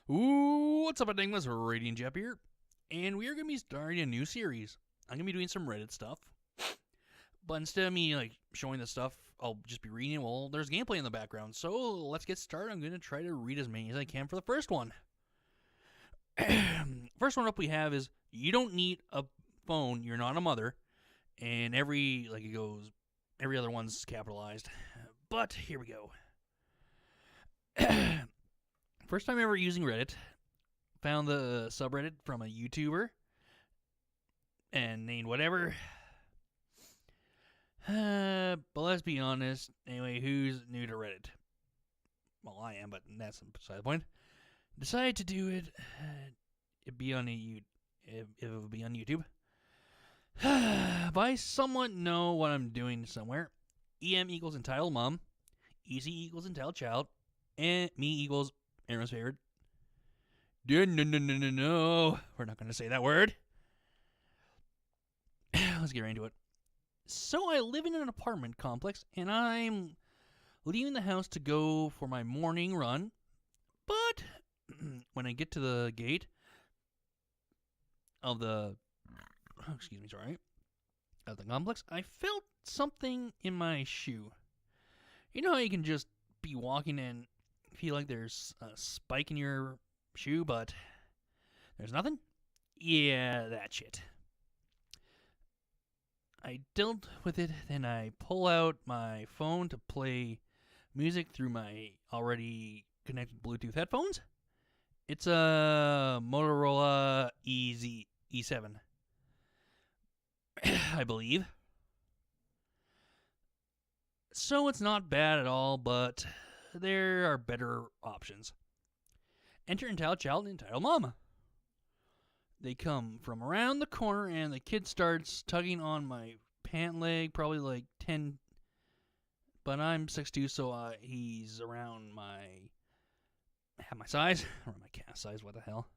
Ooh, what's up, Enigmas? Radiant Jep here, and we are going to be starting a new series. I'm going to be doing some Reddit stuff, but instead of me showing the stuff, I'll just be reading it. Well, there's gameplay in the background, so let's get started. I'm going to try to read as many as I can for the first one. First one up we have is, you don't need a phone, you're not a mother, and every other one's capitalized. But here we go. First time ever using Reddit. Found the subreddit from a YouTuber and named whatever. But let's be honest. Anyway, who's new to Reddit? Well, I am, but that's beside the point. Decided to do it. It'd be on if it would be on YouTube. But I somewhat know what I'm doing somewhere. EM equals entitled mom. EC equals entitled child. And me equals everyone's favorite. No. We're not going to say that word. Let's get right into it. So I live in an apartment complex, and I'm leaving the house to go for my morning run. But when I get to the gate of the of the complex, I felt something in my shoe. You know how you can just be walking and feel like there's a spike in your shoe, but there's nothing? Yeah, that shit. I dealt with it, then I pull out my phone to play music through my already connected Bluetooth headphones. It's a Motorola E7, I believe. So it's not bad at all, but there are better options. Enter entitled child and entitled mama. They come from around the corner, and the kid starts tugging on my pant leg, probably like 10. But I'm 6'2", so he's around my size, or my calf size. What the hell?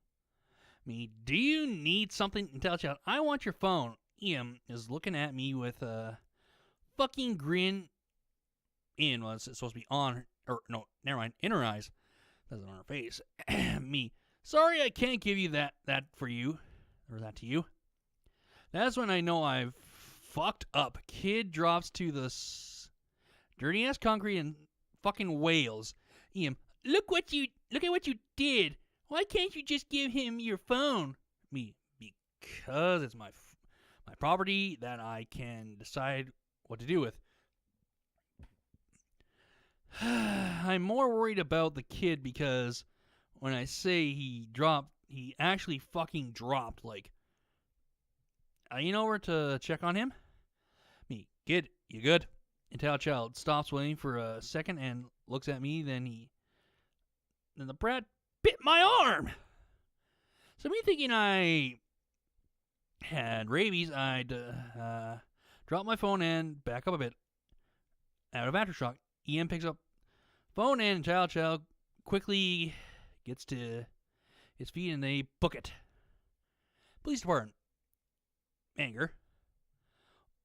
Me, do you need something? Entitled child, I want your phone. Ian is looking at me with a fucking grin. In was supposed to be on, or no, never mind, in her eyes. That's on her face. Me, sorry, I can't give you that for you, or that to you. That's when I know I've fucked up. Kid drops to the dirty ass concrete and fucking wails. Ian, look at what you did. Why can't you just give him your phone? Me, because it's my property that I can decide what to do with. I'm more worried about the kid because when I say he actually fucking dropped. You know where to check on him? Me, kid, you good? Entitled child stops waiting for a second and looks at me. Then the brat bit my arm. So me thinking I had rabies, I'd drop my phone and back up a bit. Out of aftershock, Ian picks up phone, and child quickly gets to his feet, and they book it. Police department. Anger.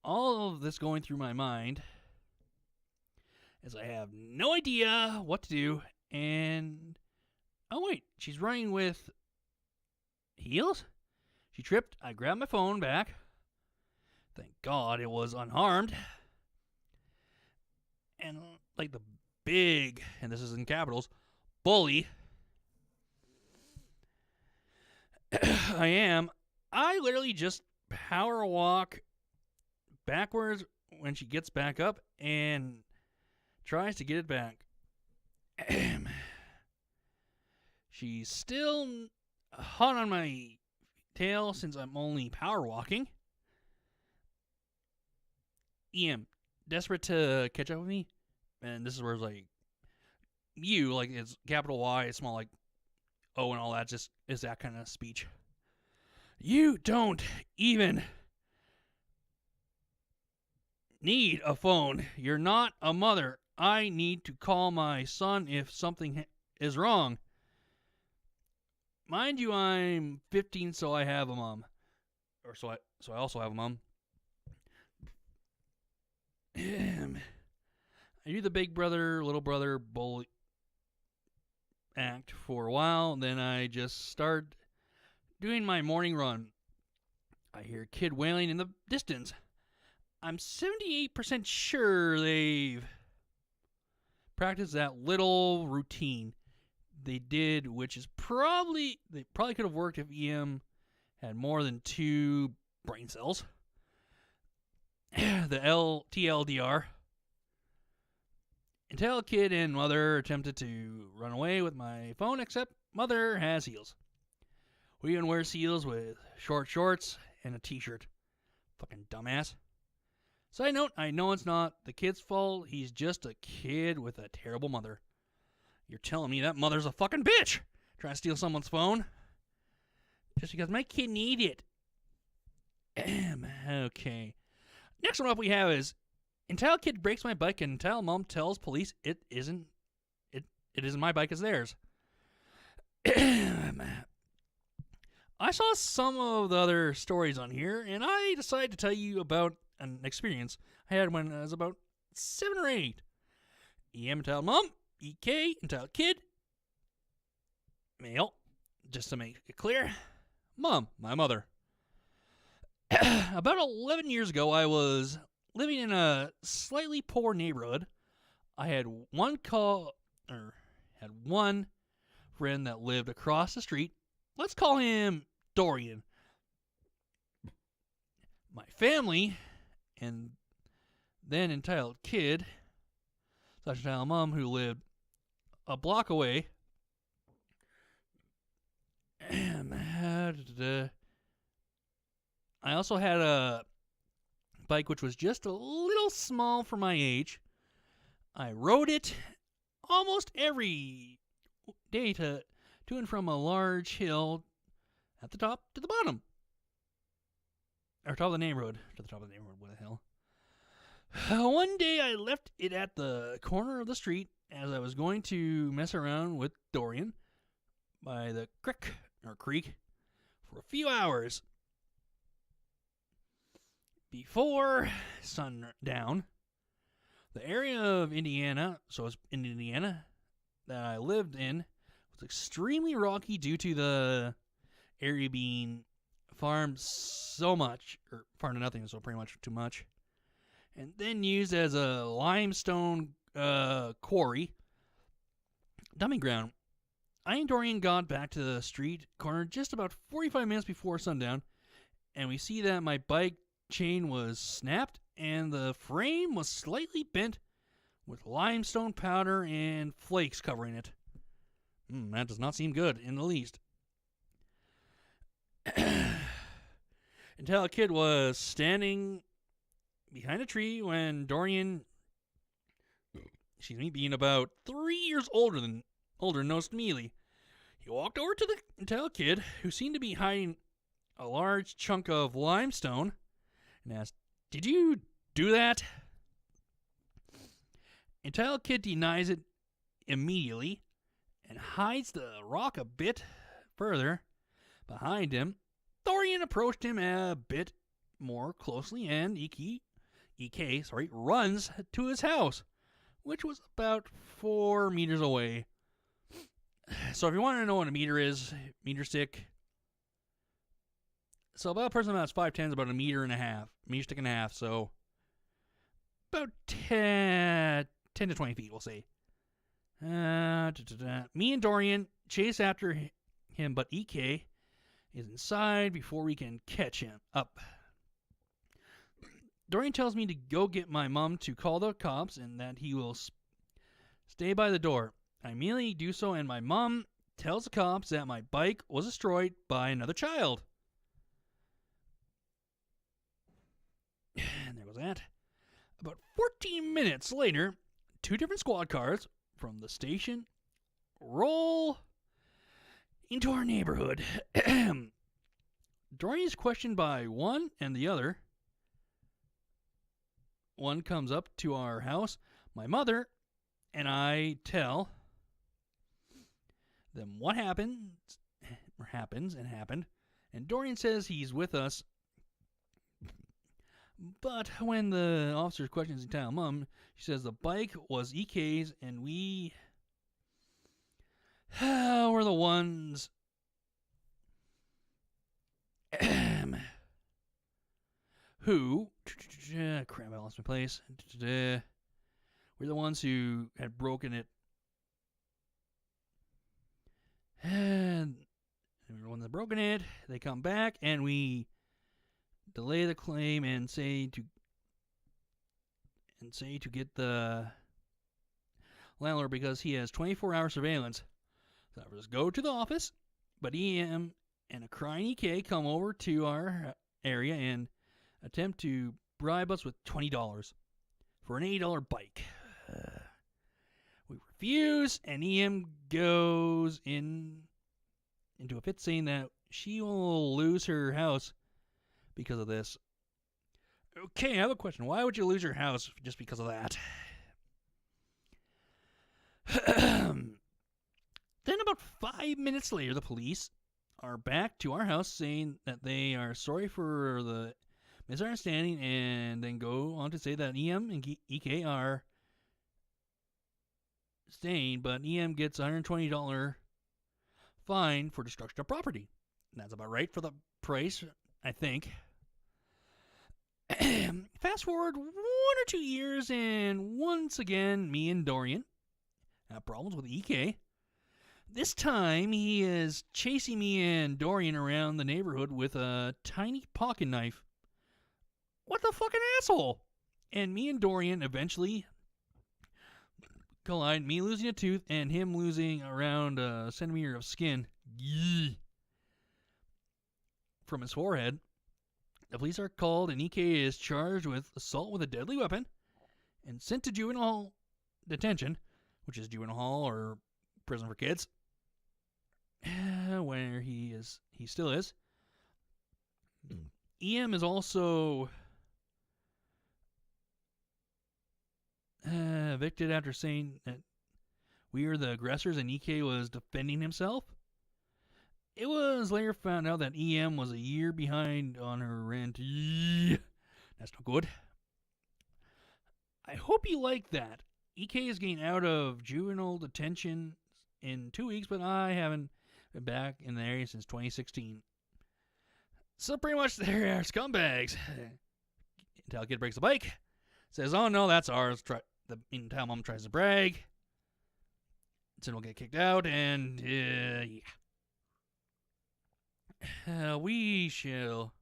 All of this going through my mind as I have no idea what to do. And oh wait, she's running with heels? She tripped. I grabbed my phone back. Thank God it was unharmed. And like the big, and this is in capitals, bully I literally just power walk backwards when she gets back up and tries to get it back. She's still hot on my tail since I'm only power walking. EM, desperate to catch up with me. And this is where it's it's capital Y, it's small O and all that, just is that kind of speech. You don't even need a phone. You're not a mother. I need to call my son if something is wrong. Mind you, I'm 15, so I have a mom. Or so I also have a mom. I do the big brother, little brother bully. act for a while. Then I just start doing my morning run. I hear a kid wailing in the distance. I'm 78% sure they've practiced that little routine they did, which is they probably could have worked if EM had more than 2 brain cells. The TLDR. Until kid and mother attempted to run away with my phone, except mother has heels. We even wear heels with short shorts and a t-shirt. Fucking dumbass. Side note, I know it's not the kid's fault. He's just a kid with a terrible mother. You're telling me that mother's a fucking bitch trying to steal someone's phone? Just because my kid needed it. Okay. Next one up we have is until kid breaks my bike and until mom tells police it isn't my bike, it's theirs. I saw some of the other stories on here, and I decided to tell you about an experience I had when I was about 7 or 8. EM entitled mom, EK entitled kid, male, just to make it clear, mom, my mother. About 11 years ago, I was living in a slightly poor neighborhood. I had one friend that lived across the street. Let's call him Dorian. My family, and then entitled kid, / entitled mom, who lived a block away. I also had a bike which was just a little small for my age. I rode it almost every day to and from a large hill at the top to the bottom. Or top of the neighborhood. To the top of the neighborhood, what the hell. One day I left it at the corner of the street as I was going to mess around with Dorian by the creek for a few hours. Before sundown, the area of Indiana, so it's in Indiana, that I lived in was extremely rocky due to the area being farmed so much, or farmed to nothing, so pretty much too much, and then used as a limestone quarry dumping ground. I and Dorian got back to the street corner just about 45 minutes before sundown, and we see that my bike chain was snapped and the frame was slightly bent with limestone powder and flakes covering it. That does not seem good in the least. Until a kid was standing behind a tree when Dorian, being about 3 years older, noticed immediately. He walked over to the Intel kid, who seemed to be hiding a large chunk of limestone, and asked, "Did you do that?" Intel kid denies it immediately and hides the rock a bit further behind him. Dorian approached him a bit more closely, and EK runs to his house, which was about 4 meters away. So if you want to know what a meter is, meter stick. So about a person that's 5'10" is about a meter stick and a half. So about 10 to 20 feet, we'll say. Me and Dorian chase after him, but EK is inside before we can catch him up. Dorian tells me to go get my mom to call the cops and that he will stay by the door. I immediately do so, and my mom tells the cops that my bike was destroyed by another child. And there was that. About 14 minutes later, 2 different squad cars from the station roll into our neighborhood. Dorian is questioned by one and the other. One comes up to our house, my mother, and I tell them what happened, and Dorian says he's with us. But when the officer questions the town mom, she says the bike was EK's and we were the ones who... crap, I lost my place. We're the ones who had broken it. And we're the ones that broken it. They come back, and we delay the claim and say to get the landlord because he has 24-hour surveillance. So I just go to the office, but EM and a crying EK come over to our area and attempt to bribe us with $20 for an $80 bike. We refuse, and EM goes into a fit saying that she will lose her house because of this. Okay, I have a question. Why would you lose your house just because of that? Then about 5 minutes later, the police are back to our house saying that they are sorry for the misunderstanding and then go on to say that EM and EK are staying, but EM gets a $120 fine for destruction of property. And that's about right for the price, I think. Fast forward 1 or 2 years, and once again, me and Dorian have problems with EK. This time, he is chasing me and Dorian around the neighborhood with a tiny pocket knife. What the fucking asshole? And me and Dorian eventually collide, me losing a tooth and him losing around a centimeter of skin from his forehead. The police are called, and EK is charged with assault with a deadly weapon and sent to juvenile detention, which is juvenile hall or prison for kids, where he still is. EM is also evicted after saying that we are the aggressors and EK was defending himself. It was later found out that EM was a year behind on her rent. That's not good. I hope you like that. EK is getting out of juvenile detention in 2 weeks, but I haven't been back in the area since 2016. So pretty much they're scumbags. Until kid breaks the bike. Says, oh no, that's ours. Until mom tries to brag. Then we'll get kicked out, and yeah. We shall...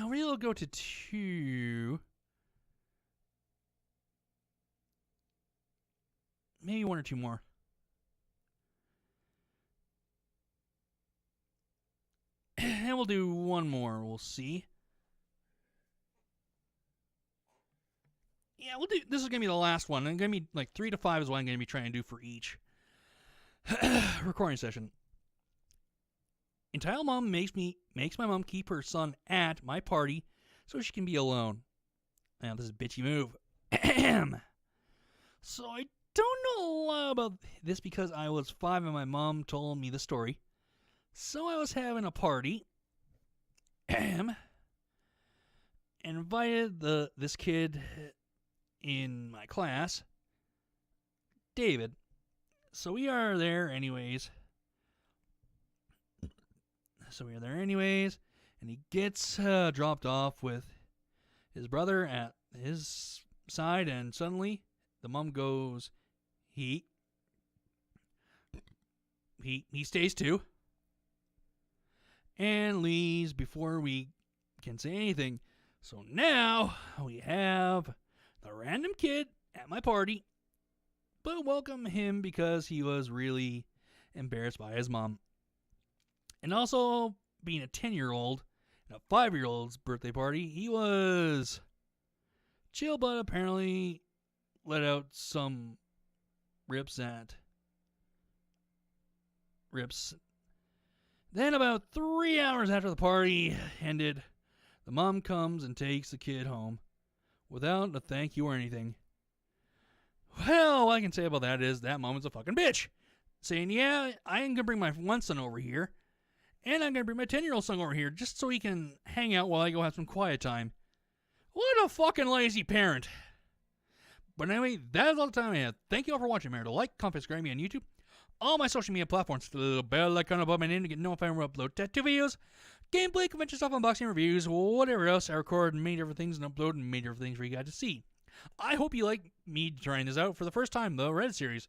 we'll go to 2. Maybe 1 or 2 more. And we'll do 1 more. We'll see. Yeah, we'll do... This is going to be the last one. And going to be like 3 to 5 is what I'm going to be trying to do for each recording session. Entitled mom makes my mom keep her son at my party so she can be alone. Now, this is a bitchy move. So I don't know a lot about this because I was 5 and my mom told me the story. So I was having a party. And invited this kid in my class, David. So we are there anyways. And he gets dropped off with his brother at his side, and suddenly the mom goes, he stays too, and leaves before we can say anything. So now we have the random kid at my party, but welcome him because he was really embarrassed by his mom. And also, being a 10-year-old and a 5-year-old's birthday party, he was chill, but apparently let out some rips. Then about 3 hours after the party ended, the mom comes and takes the kid home without a thank you or anything. Well, all I can say about that is that mom's a fucking bitch. Saying, yeah, I ain't gonna bring my 1 son over here. And I'm going to bring my 10-year-old son over here just so he can hang out while I go have some quiet time. What a fucking lazy parent. But anyway, that is all the time I have. Thank you all for watching. Remember to like, comment, subscribe me on YouTube, all my social media platforms, hit the little bell icon above my name to get notified when I upload tattoo videos, gameplay, convention stuff, unboxing, reviews, whatever else. I record and made different things and upload and made different things for you guys to see. I hope you like me trying this out for the first time, the Red series.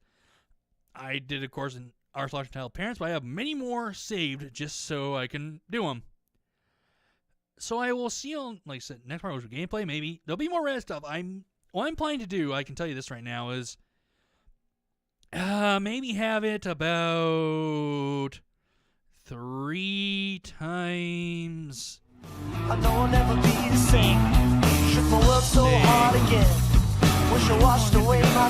I did, of course, in r/entitledparents, but I have many more saved just so I can do them. So I will see you on, like I said, next part with gameplay, maybe. There'll be more Red stuff. What I'm planning to do, I can tell you this right now, is maybe have it about 3 times. I know I'll never be the same. Shook my world so hard again. Wish I washed away my